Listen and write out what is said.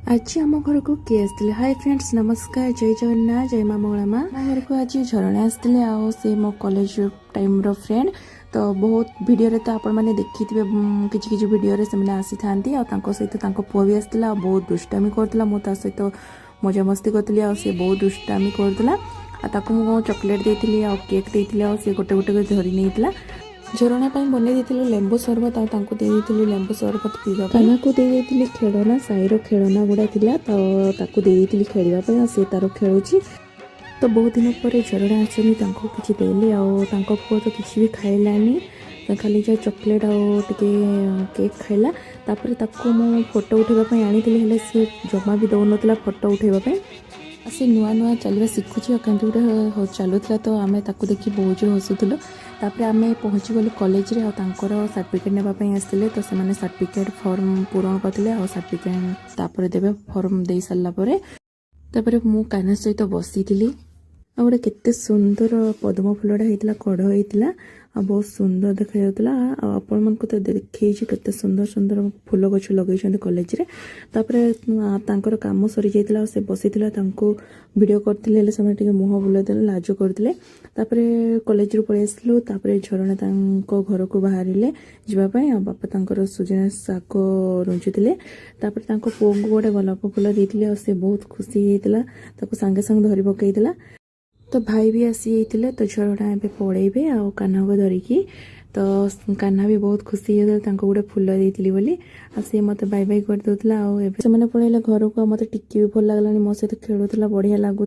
आज आम घर को किए आसते हाय फ्रेंड्स नमस्कार जय जगन्नाथ जय माँ मंगला माँ घर को आज झरणे आसते से मो कॉलेज टाइम रो फ्रेंड तो बहुत वीडियो रे तो आपण मैंने देखी थे किछि किछि वीडियो रे से मैंने आसी थांती आ तांको सहित तांको पुओ भी आसला बहुत दुष्टामी करतला मो ता सहित मजा मस्ती करतली आ से बहुत दुष्टामी करतला आ ताको मो चॉकलेट देथिली आ केक देथिली आ से गोटे गोटे धरि नेतला झरना बन लेंबू सरबत आदे लेंबू सरबत पीवा काना को दे खेलना साईर खेलना गुड़ा था तो दे खेलवाई सी तार खेलुची तो बहुत दिन पर झरना आसनी किसी देली पुओ तो किसी भी खाइलानी खाली जो चॉकलेट आगे केक खाइला तापर ताको मो फोटो उठाई आनी सी जमा भी दौन फोटो उठाइबापी सी नुआ नुआ चलवा शिखुची कहीं गोटे चलुला तो आम देखी बहुत जो हसुलु तापर आम पहुँची गलु कॉलेज रे सर्टिफिकेट नापी आसते तो से सर्टिफिकेट फॉर्म पूरण करते सर्टिफिकेट तापर देवे फॉर्म दे सारापर मु कान्हा सहित बसी आ गोटे केते सुंदर पद्म फूलटा होता कढ़ होता बहुत सुंदर देखा जाऊला आपण मन को तो देखी केते सुंदर सुंदर फूल गछ लगे कॉलेज रे तापर काम सरी जाइला से बसी वीडियो करते से मुह बुलाते लाज करते कॉलेज रू पलि आसलु झरना घर को बाहर जावाई बापा तांकर सुजना शाग रुंचुले पुओ को गोटे गोलाप फूल देते से बहुत खुशी होता सांगे सांगे धरी पकईला तो भाई भी आसी जाइए तो झरना ए पड़े आ कान्हा को धरिकी तो कान्हा भी बहुत खुशी होता गोटे फूल देती बोली सी मत बाय बाय कर दूसरा से पड़े घर को मत टिके भी भल लगलानी मो सहित खेलुला बढ़िया लगू